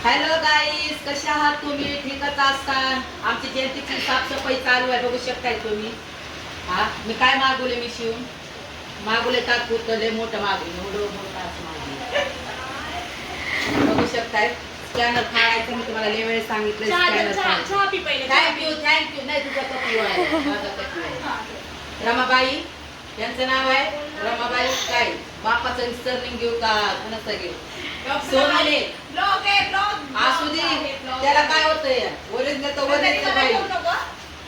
Hello गाईस, कसे आहात तुम्ही? ठीकच असतात. आमची जयंतीची साफसफाई चालू आहे, बघू शकताय तुम्ही. हा, मी काय मागवले? मी शिवून मागवले तात्पुरतं, लय मोठं मागवले, एवढं मोठं असं मागवले. बघू शकताय. स्कॅनर फाडायचं मी तुम्हाला लय वेळेस सांगितलं. थँक्यू नाही, तुझा कपी आहे, माझा कपी आहे. रमाबाई यांचं नाव आहे रमाबाई. काय बापाचं सरनेम घेऊ का कुणाचं घेऊ? सोनाले असू दे, त्याला काय होतंय? ओरिजिनल तर ओरिजिनल बाई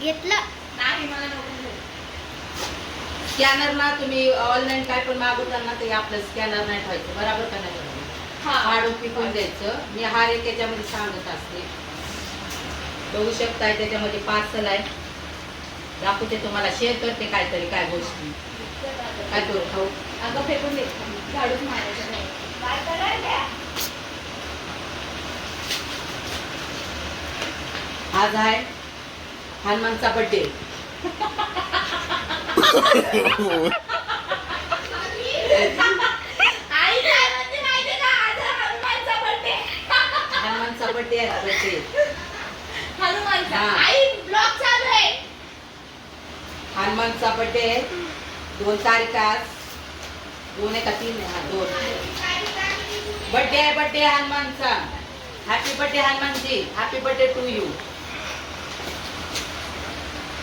घेतलं नाही. मला स्कॅनर ना तुम्ही ऑनलाईन काय पण मागवताना ते आपलं स्कॅनर नाही ठेवायचं, बरोबर का नाही? काढून पिकून द्यायचं. मी हा एक याच्यामध्ये सांगत असते. बघू शकताय त्याच्यामध्ये पार्सल आहे, दाखवते तुम्हाला, शेअर करते काहीतरी काय गोष्टी. काय करू खाऊ? अगं फेकून दे, झाडूच मारायचं नाही. काय करायचं? आज आहे हनुमानचा बर्थडे. आई काय म्हणते माहिती का? आज हनुमानचा बर्थडे. हनुमानचा बर्थडे आहे, बर्थडे हनुमानचा. हा. आई ब्लॉग चालू आहे. हनुमानचा बर्थडे आहे. 2 तारीख आज. 2 का 3? 2 बर्थडे आहे. बर्थडे हनुमानचा. Happy birthday Hanumanji. Happy birthday to you.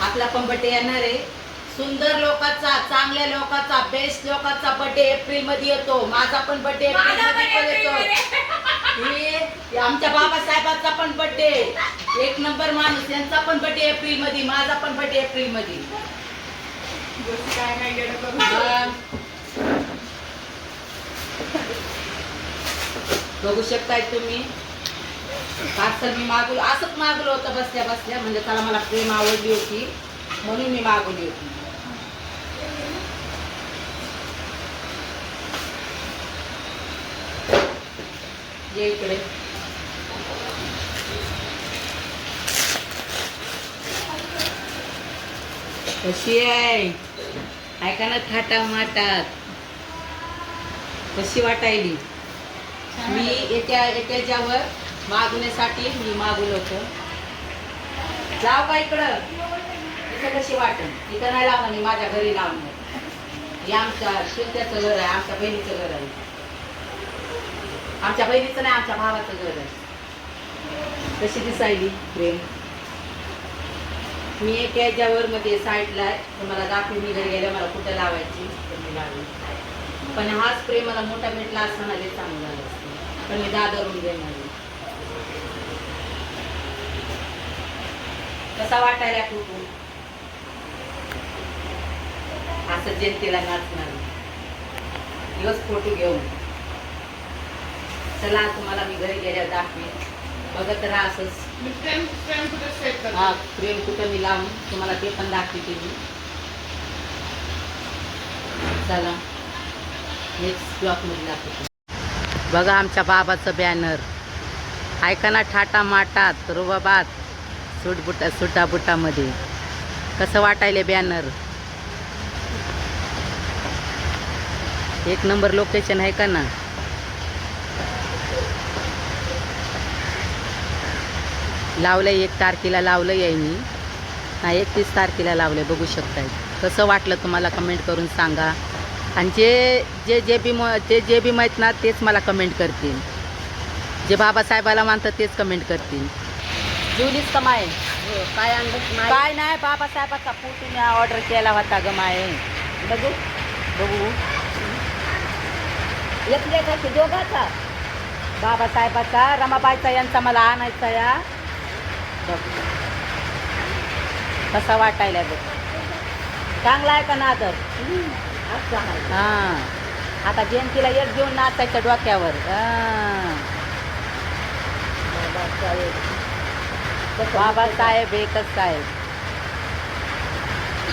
आपला पण बर्थडे येणार आहे. सुंदर लोकांचा, चांगल्या लोकांचा, बेस्ट लोकांचा बर्थडे एप्रिल मध्ये येतो. माझा पण बर्थडे एप्रिल मध्ये येतो. ही आमच्या बाबासाहेबांचा पण बर्थडे, एक नंबर माणूस, यांचा पण बर्थडे एप्रिल मध्ये, माझा पण बर्थडे एप्रिल मध्ये. बघू शकताय तुम्ही. पार्सल मी मागवलं, असंच मागवलं होतं बसल्या बसल्या, म्हणजे त्याला मला प्रेम आवडली होती म्हणून मी मागवली होती. ये इकडे. कशी आहे? ऐका ना, थाटा माटात कशी वाटायली? मी एकाच्यावर मागवण्यासाठी मी मागवलं होतं. जाऊ का इकडं? इथं कशी वाटण? इथं नाही लावणार, मी माझ्या घरी लावणार. हे आमच्या शिलत्याचं घर आहे, आमच्या बहिणीचं घर आहे. आमच्या बहिणीचं नाही, आमच्या भावाचं घर आहे. कशी दिसायली प्रेम? मी एक याच्यावर मध्ये साईडला आहे, तुम्हाला दाखवून मी घरी गेल्या मला कुठं लावायची तर मी लावली. पण हा स्प्रे मला मोठा भेटला असताना लय चांगला झाला असतं, पण मी दादरून घेणार. कसा वाटायला कुठून? असं जयंतीला नाचणार दिवस फोटो घेऊन. चला तुम्हाला मी घरी गेल्यावर दाखवेन, बघत राहा असंच. हा, प्रेम कुठं मी लावून तुम्हाला ते पण दाखवते मी. चला नेक्स्ट ब्लॉक मध्ये दाखवते. बघा आमच्या बाबाचं बॅनर. ऐका ना, ठाटा माटात रुबाबात सुटाबुटामध्ये कसं वाटायले बॅनर. एक नंबर लोकेशन आहे का ना? लावलंय 1 तारखेला लावलं आहे मी, नाही 31 तारखेला लावलंय. बघू शकताय. कसं वाटलं तुम्हाला कमेंट करून सांगा. आणि जे बी माहीत ना तेच मला कमेंट करतील. जे बाबासाहेबाला मानतात तेच कमेंट करतील. जुलीच कमाय काय आणलं? काय नाही, बाबासाहेबाचा फोटो मी ऑर्डर केला होता ग माये. बघू बघू येतले का दोघाचा? बाबासाहेबाचा, रमाबाईचा यांचा मला आणायचा या. बघ कसा वाटायला बघ. चांगला आहे का नादर? हां, आता जयंतीला एक घेऊन नाचायचं डोक्यावर. बाबासाहेब एकच साहेब,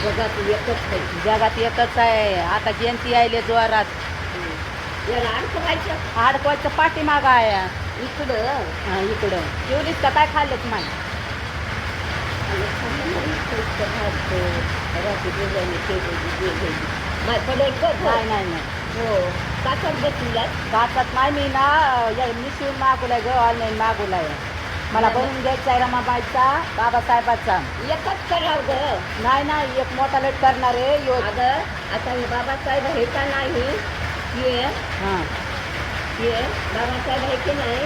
जगात एकच आहे. जगात एकच आहे. आता जयंती यायले जोरात. याला अडकवायचं हाडकवायचं पाठीमाग आहे. इकडं. हां, इकडं जेवलीस का? काय खाल्लंच माय? रात्री नाही नाही नाही हो काचात बसलेला काचात नाही मी ना मी शिवून मागवलाय ग ऑनलाईन मागवलाय मला बनवून घ्यायचा आहे रमाबाईचा बाबासाहेबाचा एकच कराव ग नाही नाही एक मोठा लेट करणार आहे अगं आता हे बाबासाहेब हे का नाही हे हां हे बाबासाहेब आहे की नाही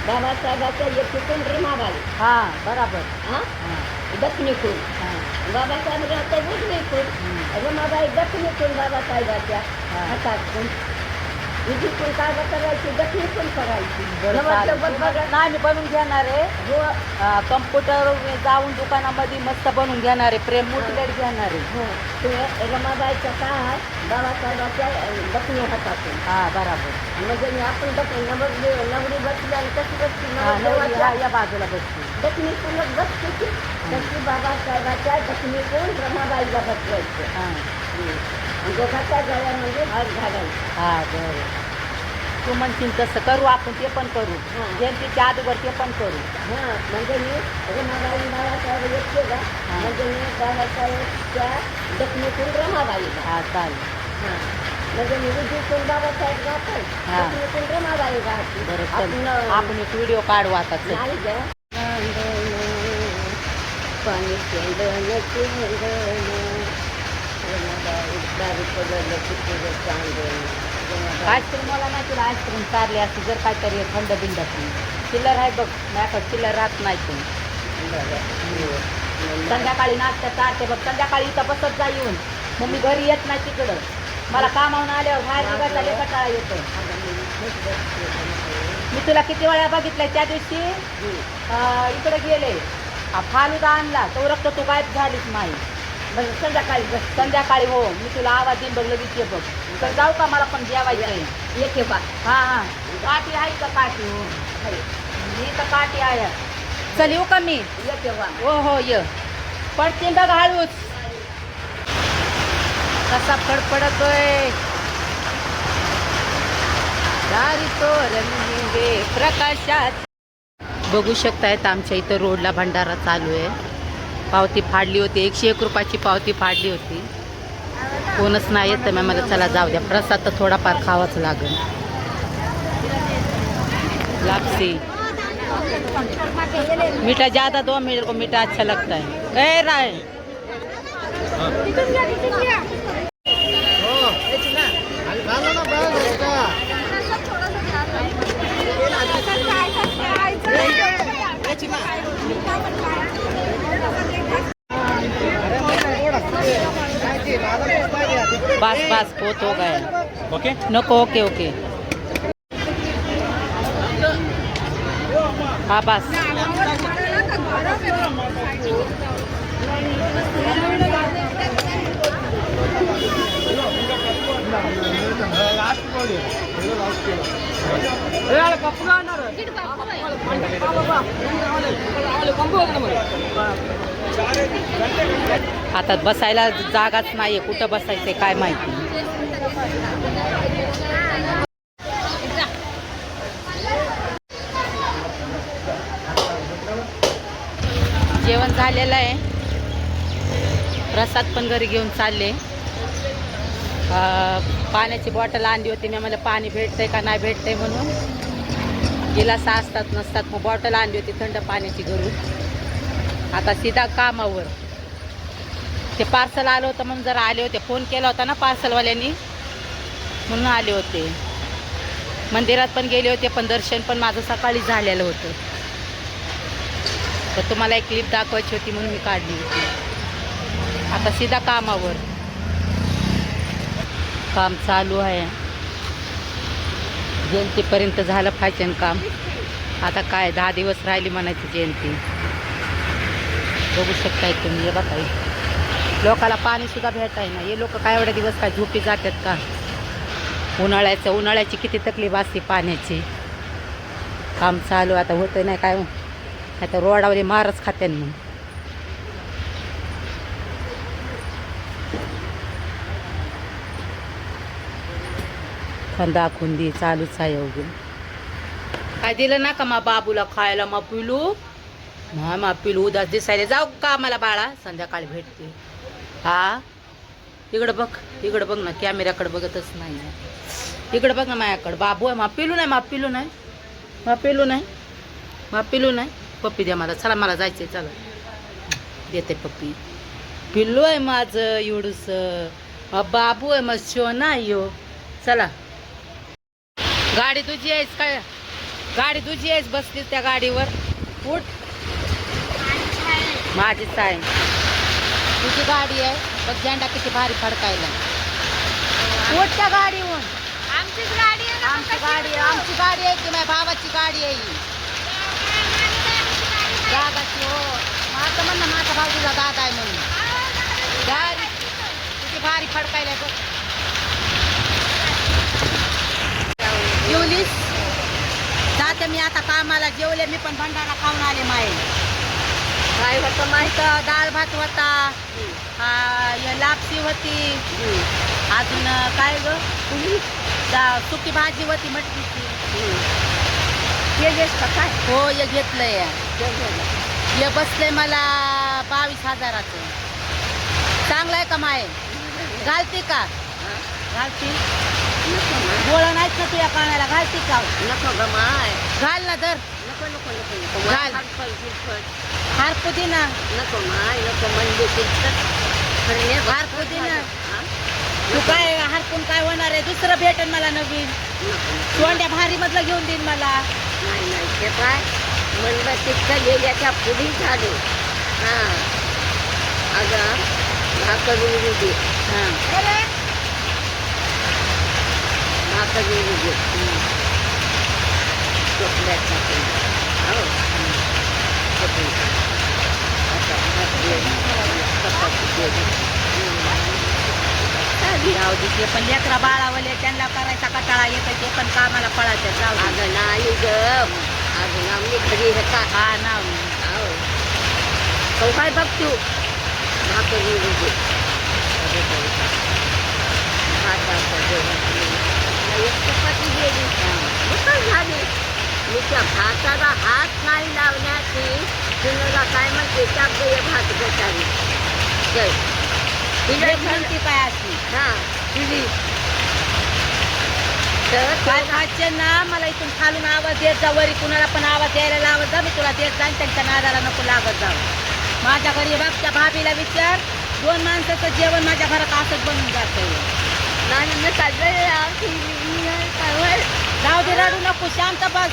बाबासाहेबाच्या एक चुकून रमाबाई हां बराबर हा हां दक्षिणेकडून हां बाबासाहेब राहते उजवीकडून रमाबाई दक्षिणेकडून बाबासाहेबाच्या हातातून उजवीकडून काय करायची दक्षिणेकडून करायची नाही मी बनवून घेणार आहे हो कम्प्युटर जाऊन दुकानामध्ये मस्त बनवून घेणार आहे प्रेम मोटिवेट घेणार आहे हो ते रमाबाईच्या काळात बाबासाहेबाच्या दक्षिणी हातातून हां बराबर म्हणजे मी आपण नवरी बसली आणि कशी बसली नवरी या बाजूला बसते दक्षिणेकडूनच बसते की तशी बाबासाहेबाच्या दक्षिणेकडून रमाबाईला बसवायचं हां दोघाच्या गळ्यामध्ये हात घालायचं हां बरं तू म्हणशील तसं करू आपण ते पण करू हां. जयंतीच्या अगोदर ते पण करू हां म्हणजे मी रमाबाई बाबासाहेब एक केला म्हणजे मी बाबासाहेबच्या दक्षिणेतून रमाबाईला हां चालेल हां म्हणजे मी उजवीतून बाबासाहेब राहतात हां. दक्षिणेतून रमाबाई राहते बरं चल आपण एक व्हिडिओ काढू आता चल नाही ग पाणी केंद्र आईस्क्रीम मला नाही तुला आईस्क्रीम चालली असती जर काहीतरी थंड बिंड असली चिल्लर आहे बघ माझ्याकडे चिल्लर राहत नाही तू संध्याकाळी नाश्ता चालते बघ संध्याकाळी इथं बसत जा येऊन मग मी घरी येत नाही तिकडं मला कामावून आल्यावर बाहेर निघायचा लय कंटाळा येतो मी तुला किती वेळा बघितलंय त्या दिवशी इकडे गेले फालुदा आणला तो रक्त तू गायब झालीच नाही संध्याकाळी हो मी तुला आवाज देईन बघ लगेच ये बघ तर जाऊ का मला पण जेवायचं आहे येते बा हां हां काठी आहे का काठी हो मी तर काठी आहे चल येऊ का मी येते बा हो हो ये पडते बघ हळूच कसा फडफडतोय दारी तोरणे प्रकाशात बघू शकतायत आमच्या इथं रोडला भंडारा चालू आहे पावती फाडली होती 101 रुपयाची पावती फाडली होती कोणच नाही येत मग मला चला जाऊ द्या प्रसाद तर थोडाफार खावाच लागेल लापसी मीठा ज़्यादा दो मेरे को मीठा अच्छा लगता है ए राय बस बस बहुत हो गया ओके नको ओके ओके हाँ बस आता बसायला जागाच नाहीये कुठं बसायचंय काय माहिती जेवण झालेलं आहे प्रसाद पण घरी घेऊन चालले पाण्याची बॉटल आणली होती मी मला पाणी भेटतंय का नाही भेटतंय म्हणून गिलास असतात नसतात मग बॉटल आणली होती थंड पाण्याची घरून आता सीधा कामावर ते पार्सल आलं होतं म्हणून जरा आले होते फोन केला होता ना पार्सलवाल्यांनी म्हणून आले होते मंदिरात पण गेले होते पण दर्शन पण माझं सकाळी झालेलं होतं तर तुम्हाला एक क्लिप दाखवायची होती म्हणून मी काढली होती आता सीधा कामावर काम चालू आहे जयंतीपर्यंत झालं फॅशन काम आता काय 10 दिवस राहिली म्हणायची जयंती बघू शकताय तुम्ही हे बघा लोकाला पाणीसुद्धा भेटाय ना हे लोक काय एवढे दिवस काय झोपी जातात का उन्हाळ्याची किती तकलीफ असते पाण्याची काम चालू आता होतं नाही काय आता रोडावले मारच खात्यान मग खंदा खुंदी चालूच आहे अवघून काय दिलं ना का मा बाबूला खायला मा पिलू उदास दिसायला जाऊ का मला बाळा संध्याकाळी भेटते हा इकडं बघ, इकडं बघ ना, कॅमेऱ्याकडे बघतच नाही. इकडं बघ ना माझ्याकडं. बाबू आहे, मा पिलू नाही, मा पिलू नाही, मा पिलू नाही, मा पिलू नाही. पप्पी द्या मला. चला मला जायचंय. चला देते पप्पी. पिल्लू आहे माझं एवढूस. बाबू आहे मग शोना यो. चला गाडी तुझी आहेस काय? गाडी तुझी आहेस, बसली त्या गाडीवर. उठ. माझीच आहे. तुझी गाडी आहे बघ. झेंडा किती भारी फडकायला. उठ त्या गाडीहून. आमचीच गाडी आहे ना, आमची गाडी आहे, आमची गाडी आहे की माझ्या भावाची गाडी आहे ही. दादाची. हो माझं म्हणणं, माझा भाऊ तुझा दादा आहे म्हणून. गाडी किती भारी फडकायला बघ. जेवलीस? जाते मी आता कामाला. जेवले मी पण भंडारा खाऊन आले माये. काय होतं माहिती? इथं डाळ भात होता, लापसी होती, अजून काय ग सुकी भाजी होती मटकीची. केलेस का काय? हो हे घेतलंय. हे बसलंय मला 22,000चं. चांगलं आहे का माये? घालती का? घालती? गोळा नाहीच ना तुझ्या कानाला. घालती का? नको ग माय. घाल ना जर. नको नको नको नको. घाल. हारपू दे ना. नको माय नको. म्हणजे हारपू दे ना. तू काय हारपून काय होणार आहे? दुसरं भेटेल मला नवीन. सोंड्या भारी मधलं घेऊन देईन मला. नाही नाही ते काय म्हणलं तिथं गेल्याच्या पुढे झाले. हा अगं भाकर उडू दे. हां भाकर उडू दे. चोपड्यात टाकून. हो चोपडी. आता भाकरी चपाती दे. जाऊ दे. ते पण लेकरा बाळावले त्यांना करायचा कटाळा येतो. ते पण कामाला पळायचं. जाऊ दे. अगं नाही ग. अजून आम्ही घरी होता. हा नाव हो तो काय बघ तू. भाकर उडू दे. एक चपाती गेली. काय झाली? मी त्या भाताला हात नाही लावण्याची तुला काय म्हणते त्यात भात गटारी. जय तिला म्हणती काय असली. हा दिली तर काय वाचन ना. मला इथून खालून आवाज देत जा. वरी कुणाला पण आवाज द्यायला लावत जा. मी तुला देत जाईन. त्यांच्या नादाला नको लागत जाऊ. माझ्या घरी बघ त्या भाभीला विचार. 2 माणसाचं जेवण माझ्या घरात असंच बनून जातं. नाही जाऊ दे. रडू नको. शांत बस.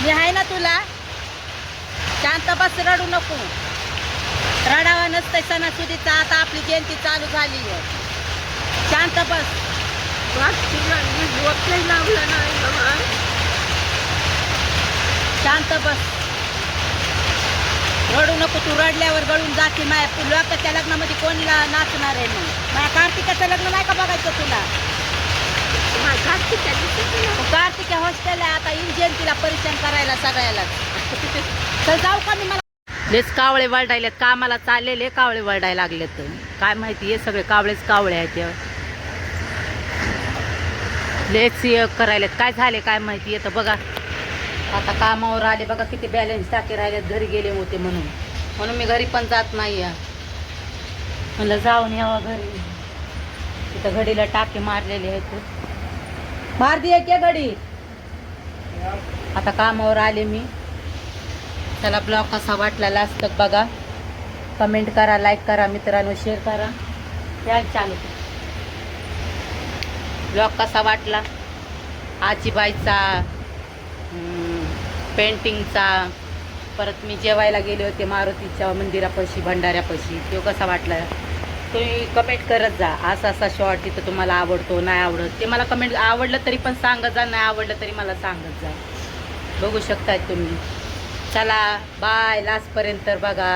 मी आहे ना तुला. शांत बस. रडू नको. रडावा नसतंय सणासुदीचा. आता आपली जयंती चालू झाली आहे. शांत बस. लावलं नाही. शांत बस. रडू नको. तू रडल्यावर गळून जाते. माझ्या लोकांच्या लग्नामध्ये कोणला नाचणार आहे? मग माझ्या कार्तिकाचं लग्न नाही का बघायचं तुला? कार्तिका हॉस्टेल आहे आता. इन जयंतीला परीक्षण करायला सगळ्यालाच. तर जाऊ का मी? मला लेच कावळे वरडायलेत. कामाला चाललेले कावळे वरडायला लागलेत. काय माहिती हे सगळे कावळेच कावळे आहेत. लेच करायलेत. काय झाले काय माहिती. येतं बघा. आता कामावर आले बघा. किती बॅलन्स टाके राहिलेत. घरी गेले होते म्हणून मी घरी पण जात नाही. म्हणलं जाऊन यावं घरी. तिथं घडीला टाके मारलेले आहेत. मार दिये की घडी. आता कामावर आले मी. चला ब्लॉग कसा वाटला लास्ट तक बघा. कमेंट करा, लाईक करा, मित्रांनो शेअर करा. या चालू ब्लॉग कसा वाटला. आजीबाईचा, पेंटिंगचा, परत मी जेवायला गेले होते मारुतीच्या मंदिरापाशी भंडाऱ्यापाशी. तो कसा वाटला तुम्ही कमेंट करत जा. असा शॉर्ट तिथं तुम्हाला आवडतो नाही आवडत ते मला कमेंट. आवडलं तरी पण सांगत जा, नाही आवडलं तरी मला सांगत जा. बघू शकताय तुम्ही. चला बाय. लास्टपर्यंत बघा.